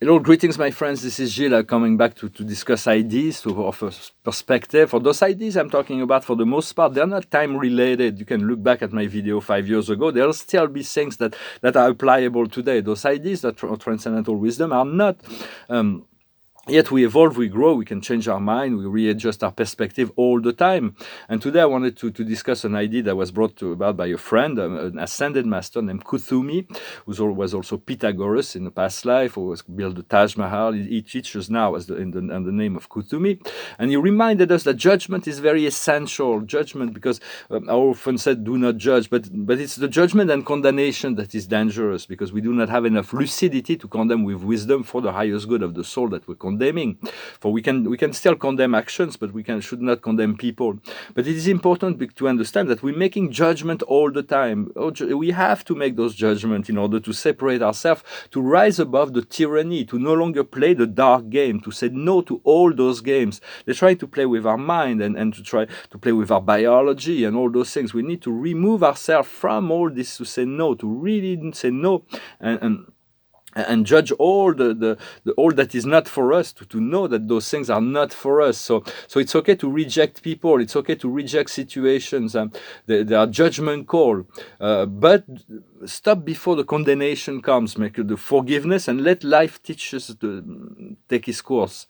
Hello, greetings, my friends. This is Gilles coming back to discuss ideas, to offer perspective. For those ideas I'm talking about, for the most part, they're not time related. You can look back at my video 5 years ago. There'll still be things that are applicable today. Those ideas that transcendental wisdom are not. Yet we evolve, we grow, we can change our mind, we readjust our perspective all the time. And today I wanted to discuss an idea that was brought about by a friend, an ascended master named Kuthumi, who was also Pythagoras in the past life, who was built the Taj Mahal. He teaches now as the name of Kuthumi. And he reminded us that judgment is very essential. Judgment, because I often said do not judge, but it's the judgment and condemnation that is dangerous, because we do not have enough lucidity to condemn with wisdom for the highest good of the soul that we're condemning. For we can still condemn actions, but we should not condemn people. But it is important to understand that we're making judgment all the time. We have to make those judgments in order to separate ourselves, to rise above the tyranny, to no longer play the dark game, to say no to all those games. They're trying to play with our mind and to try to play with our biology and all those things. We need to remove ourselves from all this, to say no, to really say no, and judge all the all that is not for us, to know that those things are not for us. So it's okay to reject people, it's okay to reject situations, they are judgment call, but stop before the condemnation comes. Make the forgiveness and let life teach us to take its course.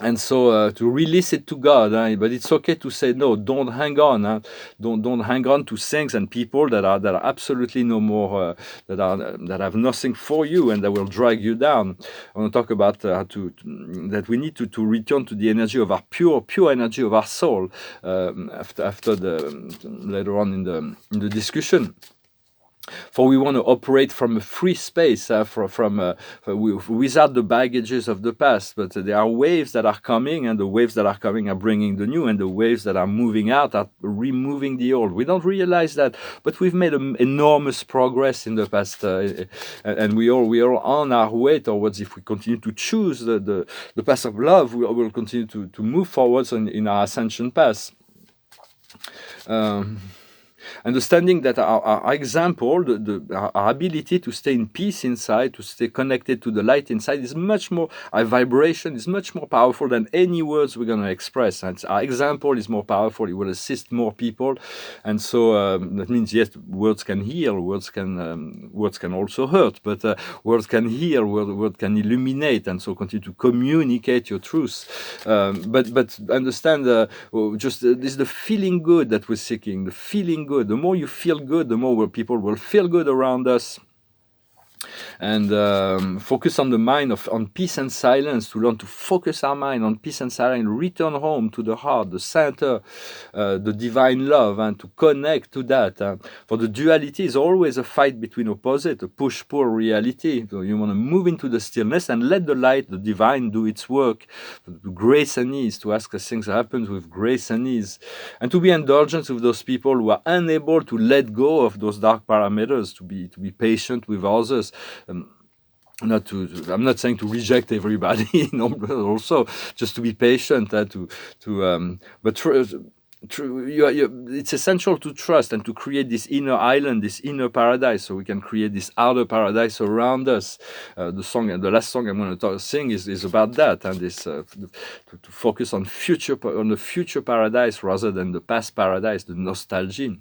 And so to release it to God, but it's okay to say no. Don't hang on, don't hang on to things and people that are absolutely no more, that have nothing for you and that will drag you down. I want to talk about that we need to return to the energy of our pure energy of our soul, after later on in the discussion. For we want to operate from a free space, without the baggages of the past. But there are waves that are coming, and the waves that are coming are bringing the new, and the waves that are moving out are removing the old. We don't realize that, but we've made enormous progress in the past, and we are on our way towards. If we continue to choose the path of love, we will continue to move forwards in our ascension path. Understanding that our example, our ability to stay in peace inside, to stay connected to the light inside, is much more, our vibration is much more powerful than any words we're going to express. And our example is more powerful, it will assist more people. And so that means, yes, words can heal, words can also hurt, but words can heal, words can illuminate, and so continue to communicate your truth. But understand, this is the feeling good that we're seeking, the feeling good. The more you feel good, the more people will feel good around us. And focus on the mind, on peace and silence, to learn to focus our mind on peace and silence, return home to the heart, the center, the divine love, and to connect to that. For the duality is always a fight between opposite, a push-pull reality. So you want to move into the stillness and let the light, the divine, do its work. To grace and ease, to ask as things happen with grace and ease. And to be indulgent with those people who are unable to let go of those dark parameters, to be patient with others. I'm not saying to reject everybody, but also just to be patient, but it's essential to trust and to create this inner island, this inner paradise, so we can create this outer paradise around us. The last song I'm going to sing is about that, and this to focus on the future paradise rather than the past paradise, the nostalgia.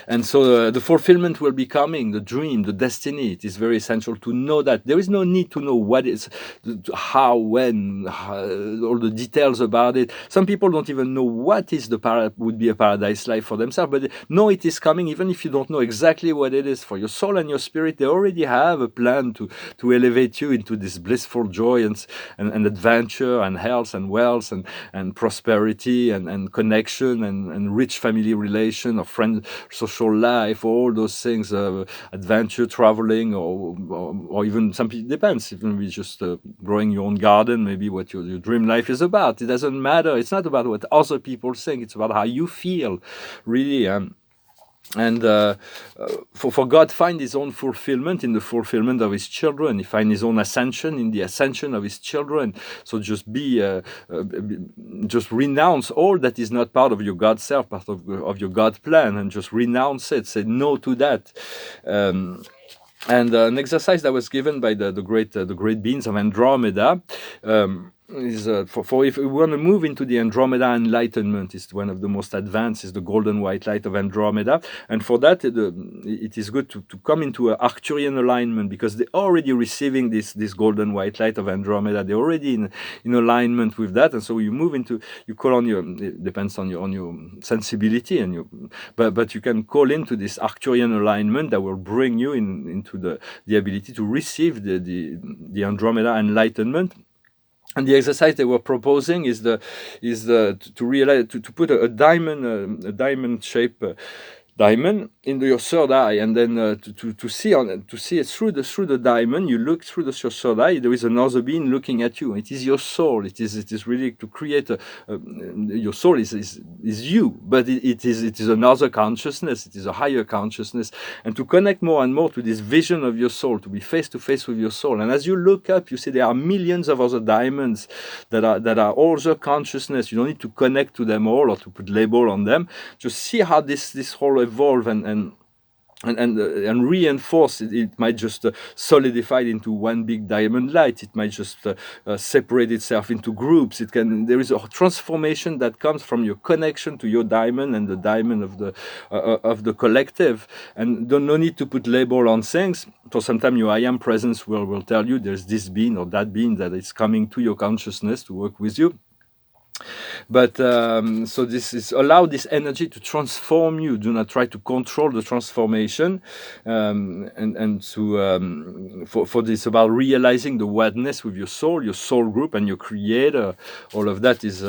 And so the fulfillment will be coming, the dream, the destiny. It is very essential to know that. There is no need to know what is, how, when, all the details about it. Some people don't even know what is would be a paradise life for themselves, but know it is coming, even if you don't know exactly what it is. For your soul and your spirit, they already have a plan to elevate you into this blissful joy and adventure and health and wealth and prosperity and connection and rich family relation or friend, social life, all those things, adventure, traveling, or even some people, depends, even with just growing your own garden, maybe what your dream life is about. It doesn't matter. It's not about what other people think. It's about how you feel, really. And for God find his own fulfillment in the fulfillment of his children. He find his own ascension in the ascension of his children. So just just renounce all that is not part of your God self, part of your God plan, and just renounce it. Say no to that. And an exercise that was given by the great beings of Andromeda is for if we want to move into the Andromeda enlightenment, is one of the most advanced, is the golden white light of Andromeda. And for that, it is good to come into an Arcturian alignment, because they're already receiving this golden white light of Andromeda. They're already in alignment with that, and so you move into, you call on your, it depends on your sensibility and your, but you can call into this Arcturian alignment that will bring you into the ability to receive the Andromeda enlightenment. And the exercise they were proposing is to realize, to put a diamond shape diamond into your third eye, and then to see it through the diamond. You look through your third eye. There is another being looking at you. It is your soul. It is really to create your soul is you, but it is another consciousness. It is a higher consciousness, and to connect more and more to this vision of your soul, to be face to face with your soul. And as you look up, you see there are millions of other diamonds that are other consciousness. You don't need to connect to them all or to put label on them. Just see how this whole evolve and reinforce it. It might just solidify into one big diamond light. It might just separate itself into groups. There is a transformation that comes from your connection to your diamond and the diamond of the collective. And no need to put label on things. For sometimes your I am presence will tell you there's this being or that being that is coming to your consciousness to work with you. But so this is allow this energy to transform you. Do not try to control the transformation, and to for this about realizing the oneness with your soul group, and your creator. All of that is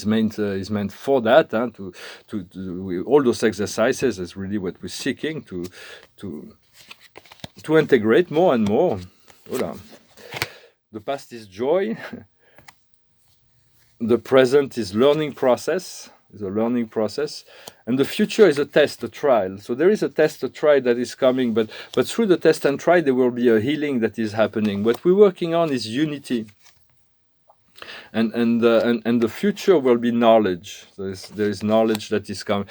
meant for that. All those exercises is really what we're seeking to integrate more and more. Hola. The past is joy. The present is learning process, and the future is a test, a trial. So there is a test, a trial that is coming, but through the test and trial there will be a healing that is happening. What we're working on is unity, and the future will be knowledge. There is knowledge that is coming,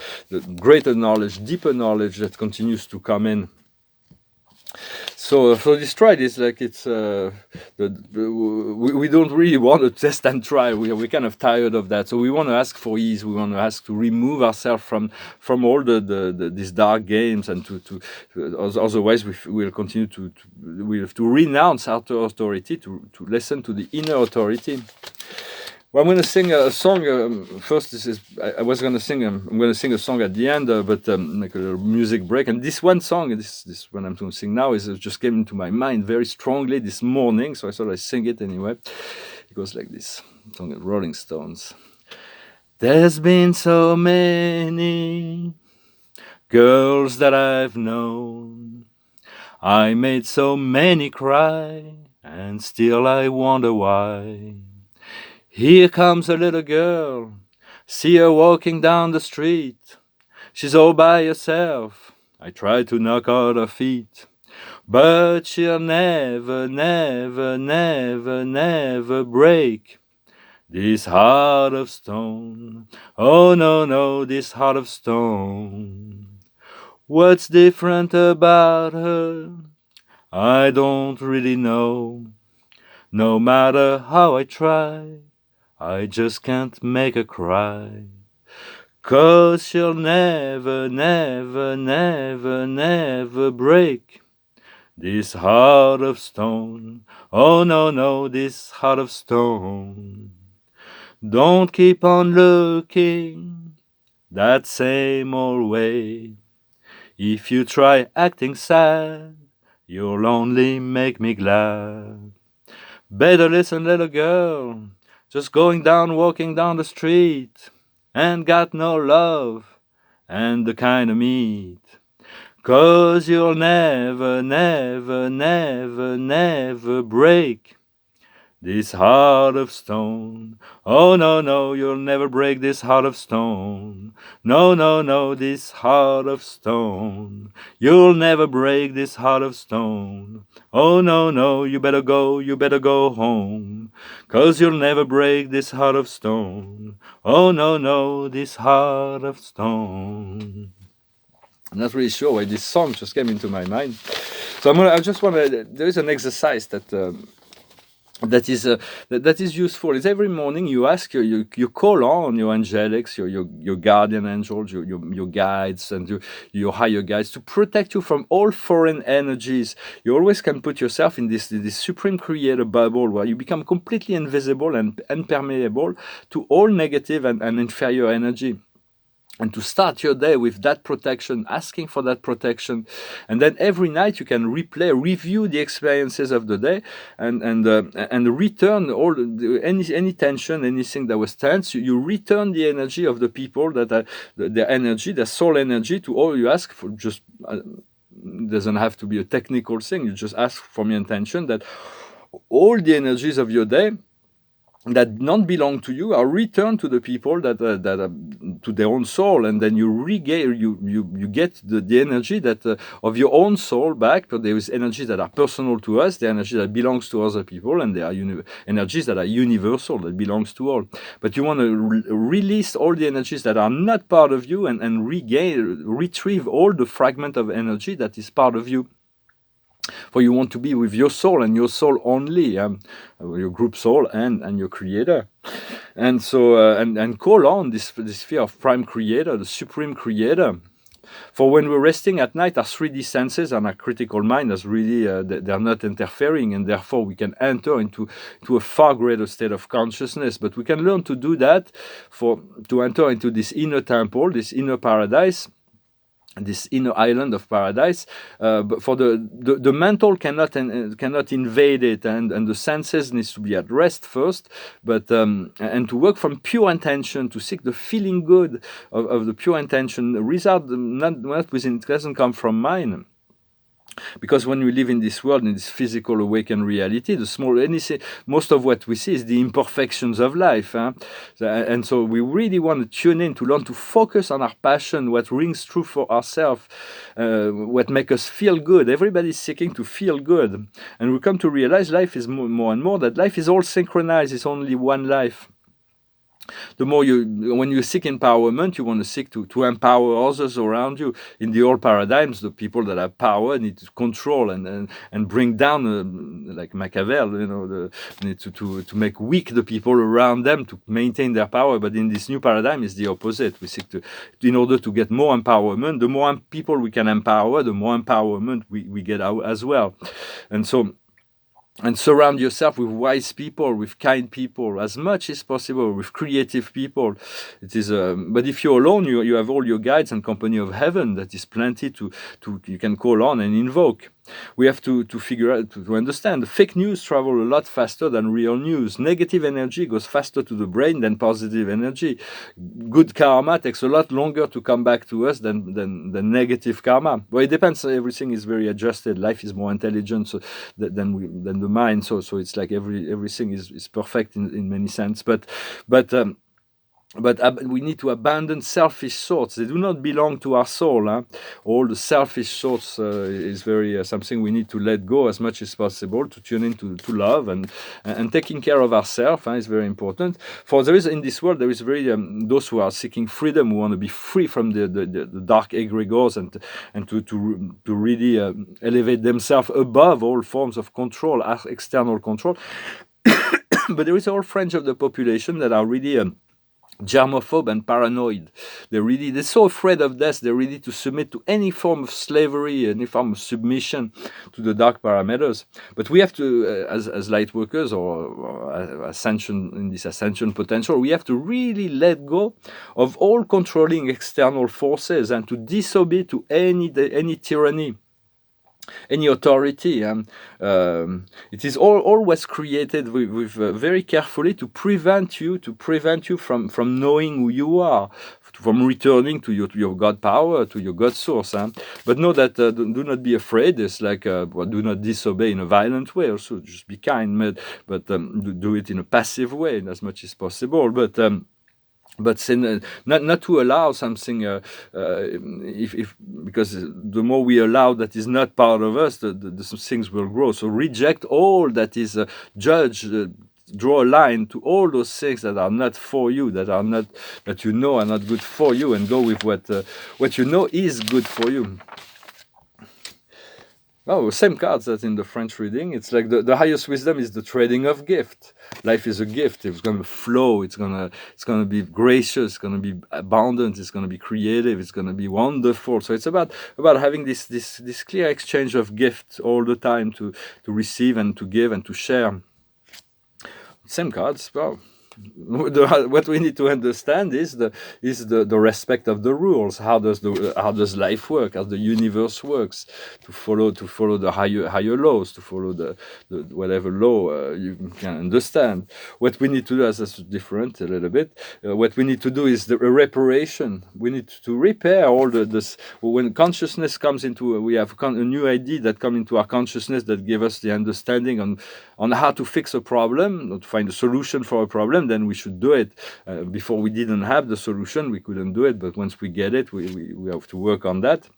greater knowledge, deeper knowledge that continues to come in. So this trial is like we don't really want to test and try. We're kind of tired of that. So we want to ask for ease. We want to ask to remove ourselves from all these dark games, and to otherwise we'll continue we have to renounce outer authority to listen to the inner authority. Well, I'm going to sing a song first. I'm going to sing a song at the end, but like a little music break. And this one song, this one I'm going to sing now, just came into my mind very strongly this morning, so I thought I'd sing it anyway. It goes like this. Song of Rolling Stones. There's been so many girls that I've known. I made so many cry, and still I wonder why. Here comes a little girl, see her walking down the street. She's all by herself, I try to knock out her feet. But she'll never, never, never, never break this heart of stone. Oh no, no, this heart of stone. What's different about her? I don't really know. No matter how I try, I just can't make her cry. 'Cause she'll never, never, never, never break this heart of stone. Oh no, no, this heart of stone. Don't keep on looking that same old way. If you try acting sad, you'll only make me glad. Better listen, little girl, just walking down the street, and got no love and the kind of meat. 'Cause you'll never, never, never, never break this heart of stone. Oh no, no, you'll never break this heart of stone. No, no, no, this heart of stone. You'll never break this heart of stone. Oh no, no, you better go home. 'Cause you'll never break this heart of stone. Oh no, no, this heart of stone. I'm not really sure why this song just came into my mind. So there is an exercise that is useful. Is every morning you ask you call on your angelics, your guardian angels, your guides, and your higher guides to protect you from all foreign energies. You always can put yourself in this supreme creator bubble where you become completely invisible and impermeable to all negative and inferior energy. And to start your day with that protection, asking for that protection, and then every night you can review the experiences of the day, and return any tension, anything that was tense. You return the energy of the people that are their energy, their soul energy, to all you ask for. Just doesn't have to be a technical thing. You just ask from your intention that all the energies of your day that don't belong to you are returned to the people that to their own soul, and then you regain you get the energy that of your own soul back. But there is energies that are personal to us, the energy that belongs to other people, and there are energies that are universal, that belongs to all. But you want to release all the energies that are not part of you, and retrieve all the fragment of energy that is part of you. For you want to be with your soul and your soul only, your group soul and your creator. And so, and call on this sphere of prime creator, the supreme creator. For when we're resting at night, our 3D senses and our critical mind is really, they're not interfering, and therefore we can enter into a far greater state of consciousness. But we can learn to do that to enter into this inner temple, this inner paradise, this inner island of paradise, but for the mental cannot invade it, and the senses needs to be at rest first, but and to work from pure intention, to seek the feeling good of the pure intention result, not within, it doesn't come from mind. Because when we live in this world, in this physical awakened reality, most of what we see is the imperfections of life. And so we really want to tune in, to learn to focus on our passion, what rings true for ourselves, what makes us feel good. Everybody's seeking to feel good. And we come to realize life is more and more that life is all synchronized, it's only one life. The more when you seek empowerment, you want to seek to empower others around you. In the old paradigms, the people that have power need to control and bring down, like Machiavelli, need to make weak the people around them to maintain their power. But in this new paradigm, it's the opposite. We seek in order to get more empowerment, the more people we can empower, the more empowerment we get out as well. And surround yourself with wise people, with kind people, as much as possible, with creative people. It is, but if you're alone, you have all your guides and company of heaven. That is plenty you can call on and invoke. We have to figure out, to understand. Fake news travel a lot faster than real news. Negative energy goes faster to the brain than positive energy. Good karma takes a lot longer to come back to us than negative karma. Well, it depends. Everything is very adjusted. Life is more intelligent than the mind. So it's like everything is perfect in many sense. But we need to abandon selfish thoughts. They do not belong to our soul. All the selfish thoughts is very something we need to let go as much as possible, to tune into to love and taking care of ourselves is very important. For there is in this world there is very those who are seeking freedom, who want to be free from the dark egregores and to really elevate themselves above all forms of control, external control. But there is a whole fringe of the population that are really germophobe and paranoid. They're so afraid of death, they're ready to submit to any form of slavery, any form of submission to the dark parameters. But we have to, as light workers or ascension, in this ascension potential, we have to really let go of all controlling external forces and to disobey to any tyranny, any authority. It is always created with very carefully to prevent you from knowing who you are, from returning to your God power, to your God source. But know that do not be afraid. It's like do not disobey in a violent way. Also, just be kind, but do it in a passive way as much as possible. But not to allow something, because the more we allow that is not part of us, the things will grow. So reject all that is judged, draw a line to all those things that are not for you, that are not, that you know are not good for you, and go with what you know is good for you. Oh, same cards as in the French reading. It's like the highest wisdom is the trading of gift. Life is a gift. It's going to flow. It's gonna be gracious. It's going to be abundant. It's going to be creative. It's going to be wonderful. So it's about having this clear exchange of gifts all the time to receive and to give and to share. Same cards. Well, what we need to understand is the respect of the rules. How does life work? How the universe works? To follow the higher laws. To follow the whatever law you can understand. What we need to do is different a little bit. What we need to do is the reparation. We need to repair all this. When consciousness comes into, we have a new idea that come into our consciousness that give us the understanding on how to fix a problem, or to find a solution for a problem. Then we should do it. Before we didn't have the solution, we couldn't do it, but once we get it, we have to work on that.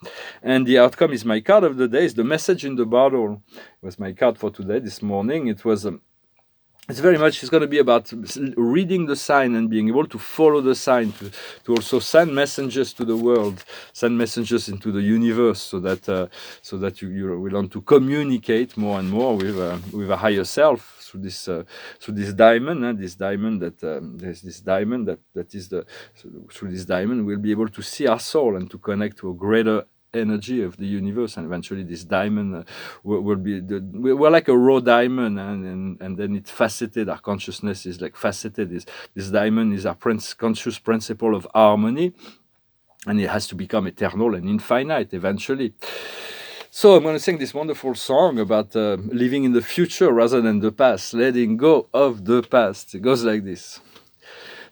And the outcome is my card of the day, is the message in the bottle. It was my card for today, this morning. It was it's very much, it's going to be about reading the sign and being able to follow the sign, to also send messages to the world, send messages into the universe, so that you will learn to communicate more and more with a higher self through this diamond. There's this diamond that is through this diamond we'll be able to see our soul and to connect to a greater energy of the universe, and eventually this diamond will be we're like a raw diamond, and then it's faceted. Our consciousness is like faceted. This diamond is our conscious principle of harmony, and it has to become eternal and infinite eventually. So I'm going to sing this wonderful song about living in the future rather than the past, letting go of the past. It goes like this.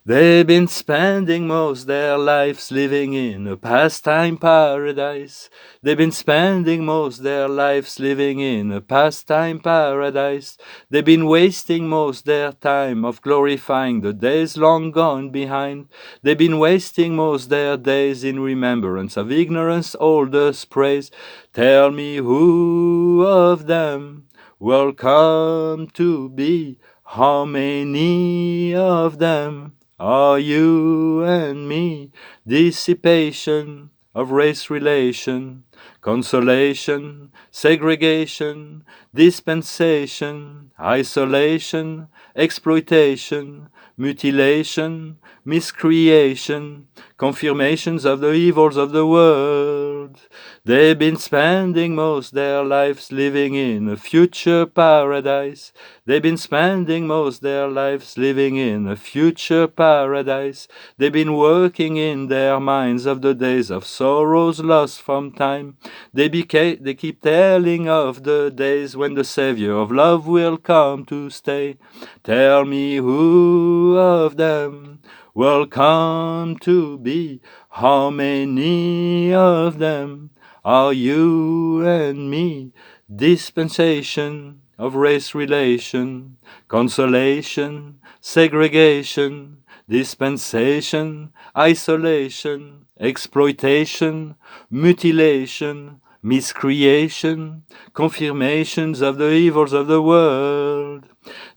They've been spending most their lives living in a pastime paradise. They've been spending most their lives living in a pastime paradise. They've been wasting most their time of glorifying the days long gone behind. They've been wasting most their days in remembrance of ignorance oldest praise. Tell me who of them will come to be? How many of them are you and me? Dissipation of race relation, consolation, segregation, dispensation, isolation, exploitation, mutilation, miscreation, confirmations of the evils of the world. They've been spending most their lives living in a future paradise. They've been spending most their lives living in a future paradise. They've been working in their minds of the days of sorrows lost from time. They keep telling of the days when the Savior of love will come to stay. Tell me who of them will come to be? How many of them are you and me? Dispensation of race relation, consolation, segregation, dispensation, isolation, exploitation, mutilation, miscreation, confirmations of the evils of the world.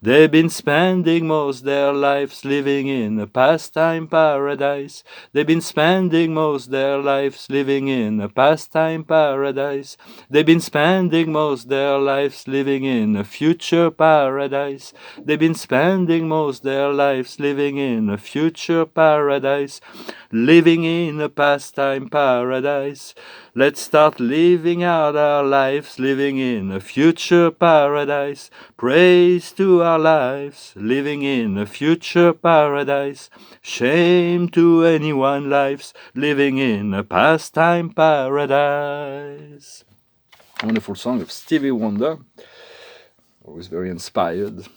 They've been spending most their lives living in a pastime paradise. They've been spending most their lives living in a pastime paradise. They've been spending most their lives living in a future paradise. They've been spending most their lives living in a future paradise. Living in a pastime paradise. Let's start living out our lives, living in a future paradise. Praise to our lives, living in a future paradise. Shame to anyone lives, living in a pastime paradise. Wonderful song of Stevie Wonder, always very inspired.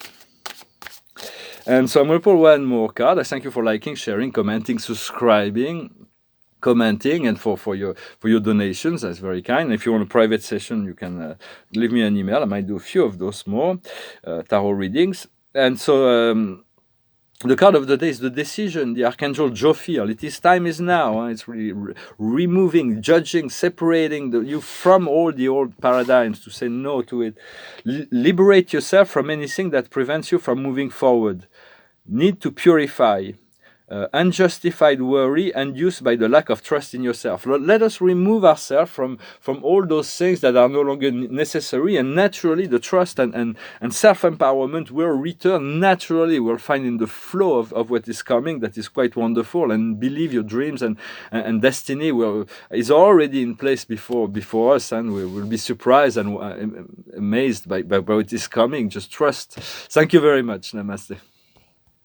And so I'm going to pull one more card. I thank you for liking, sharing, commenting, subscribing, commenting, and for your donations. That's very kind. If you want a private session, you can leave me an email. I might do a few of those more tarot readings. And so The card of the day is the decision, the Archangel Jophiel. It is time is now. It's really removing, judging, separating you from all the old paradigms to say no to it. Liberate yourself from anything that prevents you from moving forward. Need to purify. Unjustified worry induced by the lack of trust in yourself. Let us remove ourselves from all those things that are no longer necessary, and naturally the trust and self-empowerment will return naturally. We'll find in the flow of what is coming that is quite wonderful, and believe your dreams and destiny is already in place before us, and we will be surprised and amazed by what is coming. Just trust. Thank you very much. Namaste.